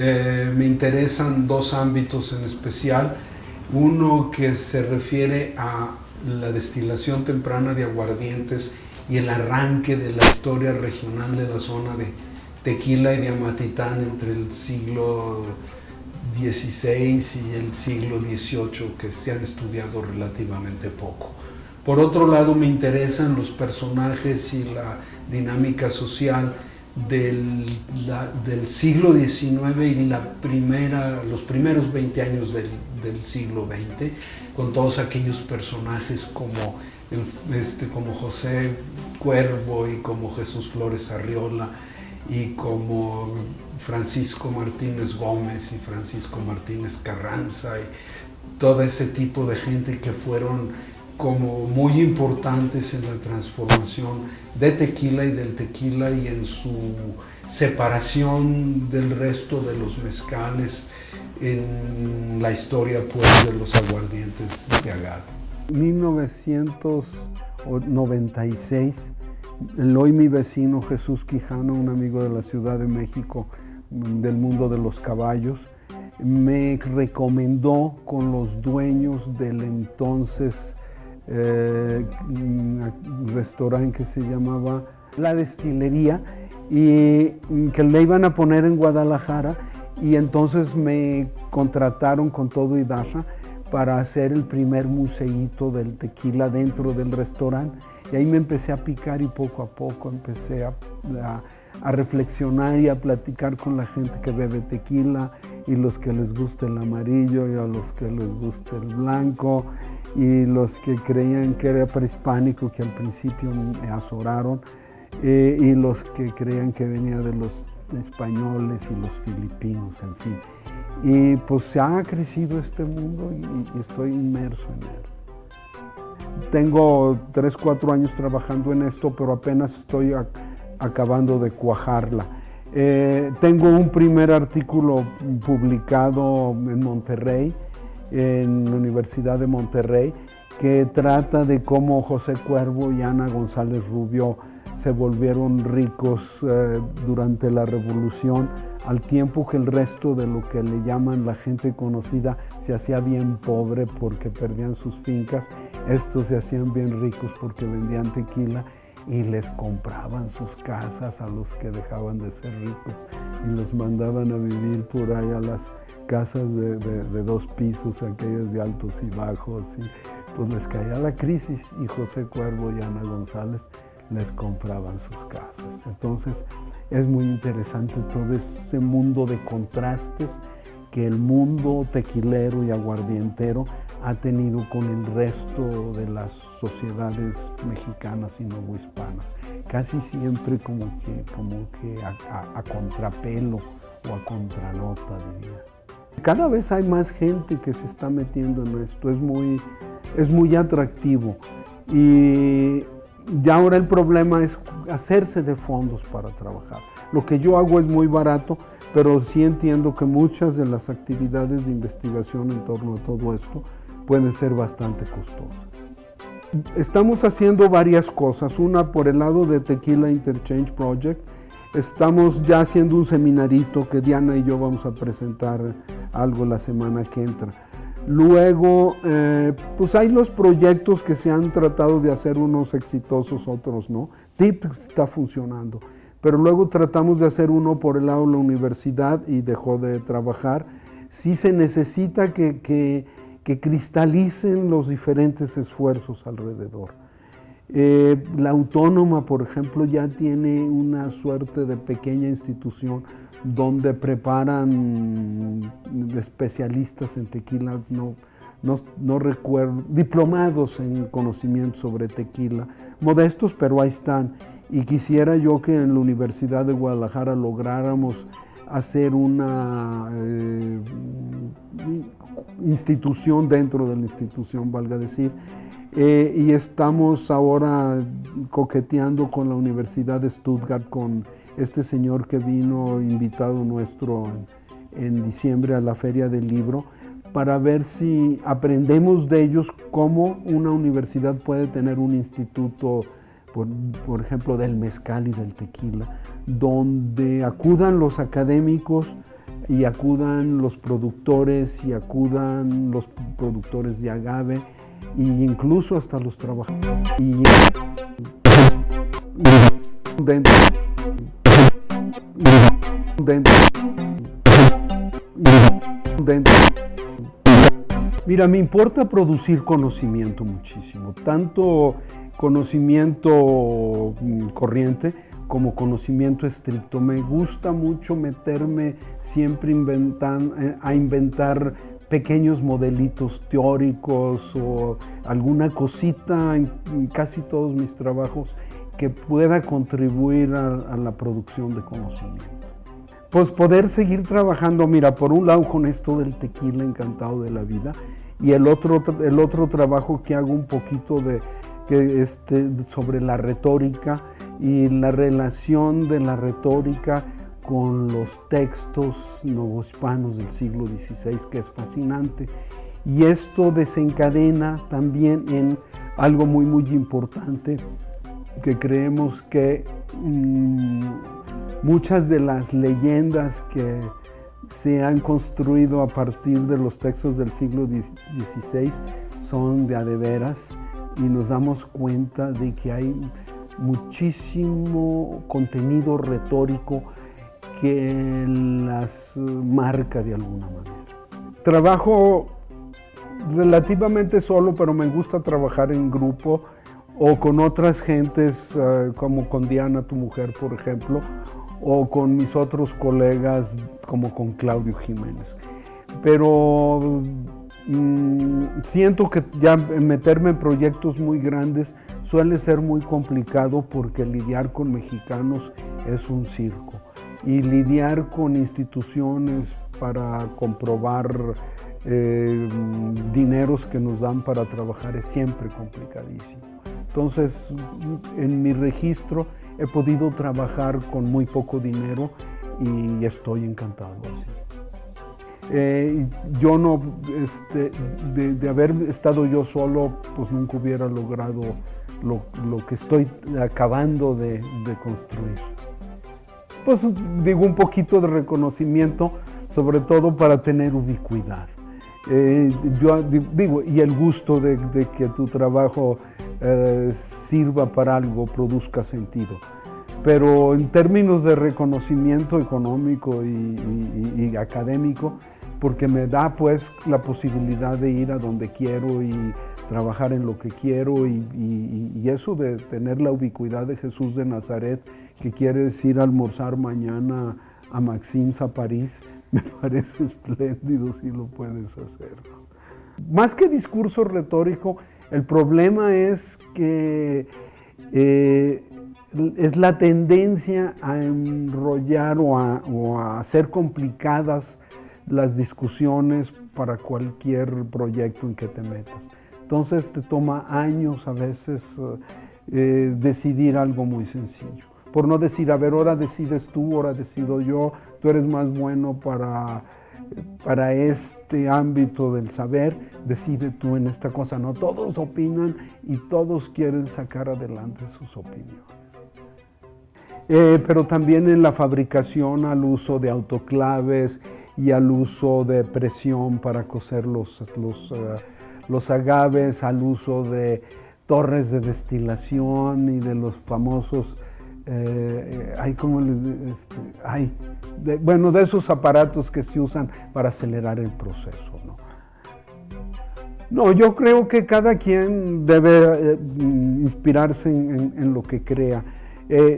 Me interesan dos ámbitos en especial. Uno que se refiere a la destilación temprana de aguardientes y el arranque de la historia regional de la zona de Tequila y de Amatitán entre el siglo XVI y el siglo XVIII, que se han estudiado relativamente poco. Por otro lado, me interesan los personajes y la dinámica social del siglo XIX y los primeros 20 años del siglo XX, con todos aquellos personajes como José Cuervo y como Jesús Flores Arriola y como Francisco Martínez Gómez y Francisco Martínez Carranza y todo ese tipo de gente que fueron como muy importantes en la transformación de Tequila y del tequila y en su separación del resto de los mezcales en la historia pues de los aguardientes de agave. 1996, el hoy mi vecino Jesús Quijano, un amigo de la Ciudad de México, del mundo de los caballos, me recomendó con los dueños del entonces restaurante que se llamaba La Destilería y que le iban a poner en Guadalajara, y entonces me contrataron con todo y Dasha para hacer el primer museíto del tequila dentro del restaurante, y ahí me empecé a picar y poco a poco empecé a reflexionar y a platicar con la gente que bebe tequila y los que les gusta el amarillo y a los que les gusta el blanco y los que creían que era prehispánico, que al principio me azoraron, y los que creían que venía de los españoles y los filipinos, en fin. Y pues se ha crecido este mundo y estoy inmerso en él. Tengo 3, 4 años trabajando en esto, pero apenas estoy acabando de cuajarla. Tengo un primer artículo publicado en Monterrey, en la Universidad de Monterrey, que trata de cómo José Cuervo y Ana González Rubio se volvieron ricos durante la Revolución, al tiempo que el resto de lo que le llaman la gente conocida se hacía bien pobre porque perdían sus fincas. Estos se hacían bien ricos porque vendían tequila y les compraban sus casas a los que dejaban de ser ricos y los mandaban a vivir por ahí a las casas de 2 pisos, aquellas de altos y bajos, y pues les caía la crisis y José Cuervo y Ana González les compraban sus casas. Entonces es muy interesante todo ese mundo de contrastes que el mundo tequilero y aguardientero ha tenido con el resto de las sociedades mexicanas y novohispanas, casi siempre como que a contrapelo o a contranota, diría. Cada vez hay más gente que se está metiendo en esto, es muy atractivo, y ya ahora el problema es hacerse de fondos para trabajar. Lo que yo hago es muy barato, pero sí entiendo que muchas de las actividades de investigación en torno a todo esto pueden ser bastante costosas. Estamos haciendo varias cosas. Una, por el lado de Tequila Interchange Project, estamos ya haciendo un seminarito que Diana y yo vamos a presentar algo la semana que entra. Luego, pues hay los proyectos que se han tratado de hacer, unos exitosos, otros no. TIP está funcionando, pero luego tratamos de hacer uno por el lado de la universidad y dejó de trabajar. Sí se necesita que cristalicen los diferentes esfuerzos alrededor. La Autónoma, por ejemplo, ya tiene una suerte de pequeña institución donde preparan especialistas en tequila, no recuerdo, diplomados en conocimiento sobre tequila, modestos, pero ahí están. Y quisiera yo que en la Universidad de Guadalajara lográramos hacer una institución dentro de la institución, valga decir, y estamos ahora coqueteando con la Universidad de Stuttgart, con este señor que vino invitado nuestro en diciembre a la Feria del Libro, para ver si aprendemos de ellos cómo una universidad puede tener un instituto, por ejemplo, del mezcal y del tequila, donde acudan los académicos y acudan los productores y acudan los productores de agave e incluso hasta los trabajadores. Y mira, me importa producir conocimiento muchísimo, tanto conocimiento corriente como conocimiento estricto. Me gusta mucho meterme siempre a inventar pequeños modelitos teóricos o alguna cosita en casi todos mis trabajos que pueda contribuir a la producción de conocimiento. Pues poder seguir trabajando, mira, por un lado con esto del tequila, encantado de la vida, y el otro trabajo que hago un poquito sobre la retórica y la relación de la retórica con los textos novohispanos del siglo XVI, que es fascinante. Y esto desencadena también en algo muy, muy importante, que creemos que muchas de las leyendas que se han construido a partir de los textos del siglo XVI son de a de veras, y nos damos cuenta de que hay muchísimo contenido retórico que las marca de alguna manera. Trabajo relativamente solo, pero me gusta trabajar en grupo o con otras gentes, como con Diana, tu mujer, por ejemplo, o con mis otros colegas, como con Claudio Jiménez. Pero siento que ya meterme en proyectos muy grandes suele ser muy complicado, porque lidiar con mexicanos es un circo, y lidiar con instituciones para comprobar dineros que nos dan para trabajar es siempre complicadísimo. Entonces, en mi registro he podido trabajar con muy poco dinero y estoy encantado así. Yo no, de haber estado yo solo, pues nunca hubiera logrado lo que estoy acabando de construir. Pues digo, un poquito de reconocimiento, sobre todo para tener ubicuidad. Yo digo, y el gusto de que tu trabajo sirva para algo, produzca sentido. Pero en términos de reconocimiento económico y académico, porque me da pues la posibilidad de ir a donde quiero y trabajar en lo que quiero, y eso de tener la ubicuidad de Jesús de Nazaret, que quieres ir a almorzar mañana a Maxim's a París, me parece espléndido si lo puedes hacer. Más que discurso retórico, el problema es que es la tendencia a enrollar o a hacer complicadas las discusiones para cualquier proyecto en que te metas. Entonces te toma años a veces decidir algo muy sencillo. Por no decir, a ver, ahora decides tú, ahora decido yo, tú eres más bueno para este ámbito del saber, decide tú en esta cosa. No, todos opinan y todos quieren sacar adelante sus opiniones. Pero también en la fabricación, al uso de autoclaves y al uso de presión para cocer los agaves, al uso de torres de destilación y de los famosos, de esos aparatos que se usan para acelerar el proceso, ¿no? No, yo creo que cada quien debe inspirarse en lo que crea.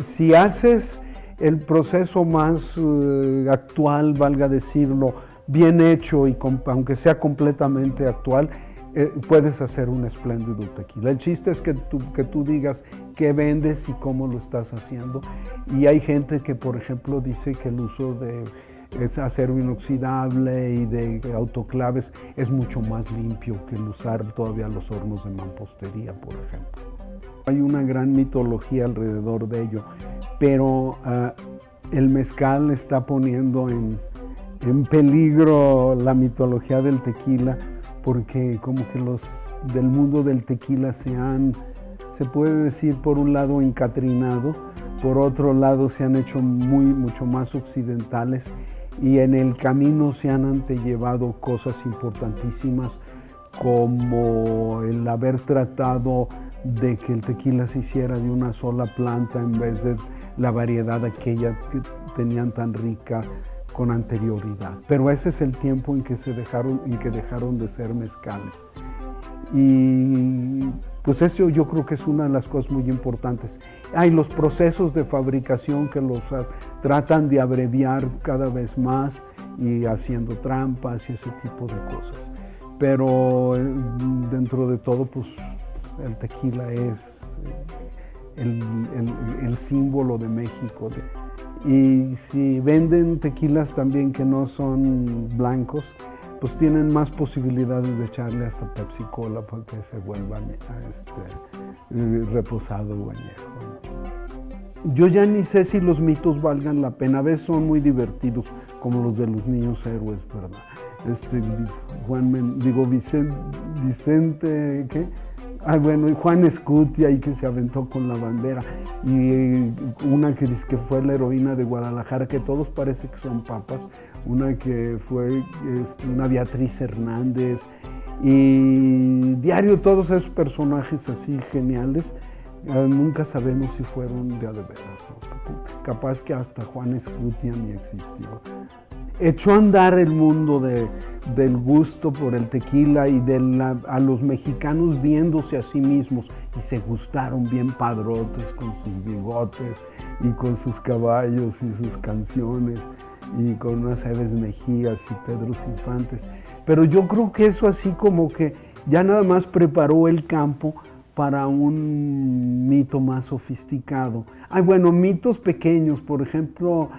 Si haces el proceso más actual, valga decirlo, bien hecho, y aunque sea completamente actual, puedes hacer un espléndido tequila. El chiste es que tú digas qué vendes y cómo lo estás haciendo. Y hay gente que, por ejemplo, dice que el uso de acero inoxidable y de autoclaves es mucho más limpio que el usar todavía los hornos de mampostería, por ejemplo. Hay una gran mitología alrededor de ello, pero el mezcal está poniendo en peligro la mitología del tequila, porque como que los del mundo del tequila se puede decir, por un lado encatrinado, por otro lado se han hecho mucho más occidentales, y en el camino se han antellevado cosas importantísimas como el haber tratado de que el tequila se hiciera de una sola planta en vez de la variedad aquella que tenían tan rica con anterioridad. Pero ese es el tiempo en que dejaron de ser mezcales. Y pues eso yo creo que es una de las cosas muy importantes. Hay los procesos de fabricación que los tratan de abreviar cada vez más y haciendo trampas y ese tipo de cosas. Pero dentro de todo, pues el tequila es el símbolo de México. Y si venden tequilas también que no son blancos, pues tienen más posibilidades de echarle hasta Pepsi Cola para que se vuelva reposado o añejo. Yo ya ni sé si los mitos valgan la pena. A veces son muy divertidos, como los de los niños héroes, ¿verdad? Vicente, ¿qué? Juan Escutia, y que se aventó con la bandera, y una que dice que fue la heroína de Guadalajara, que todos parece que son papas, una que fue una Beatriz Hernández, y diario todos esos personajes así geniales, nunca sabemos si fueron de a de veras, ¿no? Capaz que hasta Juan Escutia ni existió. Echó a andar el mundo del gusto por el tequila y a los mexicanos viéndose a sí mismos, y se gustaron bien padrotes con sus bigotes y con sus caballos y sus canciones y con unas Eves Mejías y Pedros Infantes. Pero yo creo que eso así como que ya nada más preparó el campo para un mito más sofisticado. Mitos pequeños, por ejemplo,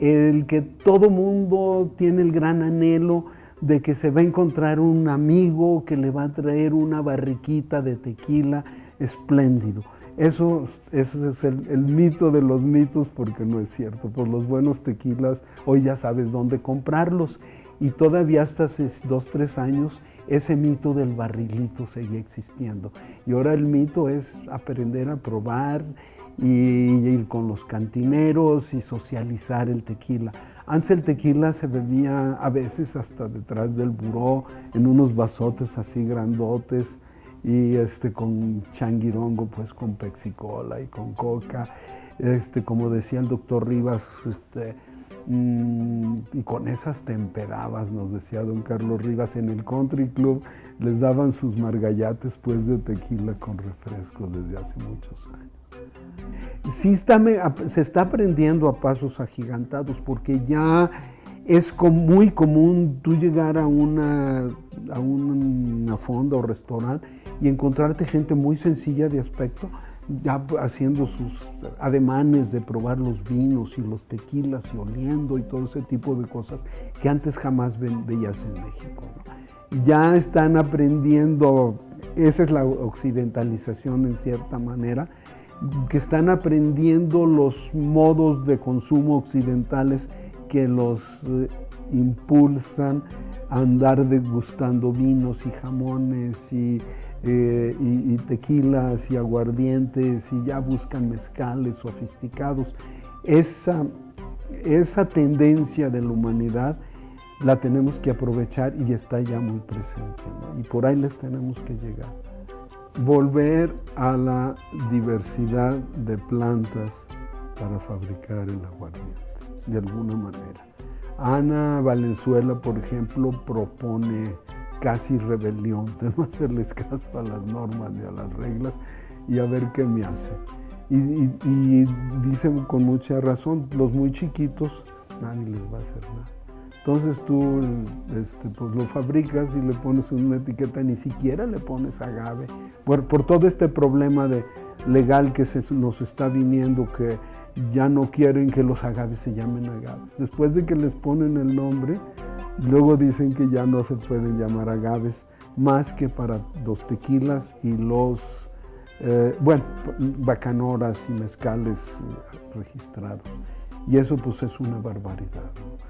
el que todo mundo tiene el gran anhelo de que se va a encontrar un amigo que le va a traer una barriquita de tequila espléndido. Eso es el mito de los mitos, porque no es cierto. Pues los buenos tequilas, hoy ya sabes dónde comprarlos. Y todavía hasta hace 2-3 años ese mito del barrilito seguía existiendo. Y ahora el mito es aprender a probar y ir con los cantineros y socializar el tequila. Antes el tequila se bebía a veces hasta detrás del buró, en unos vasotes así grandotes, y con changuirongo, pues con Pepsi Cola y con coca, como decía el doctor Rivas, y con esas te empedabas, nos decía don Carlos Rivas. En el country club les daban sus margallates pues de tequila con refresco desde hace muchos años. Sí se está aprendiendo a pasos agigantados, porque ya es muy común tú llegar a una fonda o restaurante y encontrarte gente muy sencilla de aspecto, ya haciendo sus ademanes de probar los vinos y los tequilas y oliendo y todo ese tipo de cosas que antes jamás veías en México, ¿no? Ya están aprendiendo, esa es la occidentalización en cierta manera, que están aprendiendo los modos de consumo occidentales que los impulsan a andar degustando vinos y jamones y tequilas y aguardientes, y ya buscan mezcales sofisticados. Esa tendencia de la humanidad la tenemos que aprovechar y está ya muy presente, ¿no? Y por ahí les tenemos que llegar. Volver a la diversidad de plantas para fabricar el aguardiente, de alguna manera. Ana Valenzuela, por ejemplo, propone casi rebelión de no hacerles caso a las normas ni a las reglas y a ver qué me hace. Y dicen con mucha razón, los muy chiquitos, nadie les va a hacer nada. Entonces tú pues lo fabricas y le pones una etiqueta, ni siquiera le pones agave. Por todo este problema legal que nos está viniendo, que ya no quieren que los agaves se llamen agaves. Después de que les ponen el nombre, luego dicen que ya no se pueden llamar agaves más que para los tequilas y los bacanoras y mezcales registrados. Y eso pues es una barbaridad, ¿no?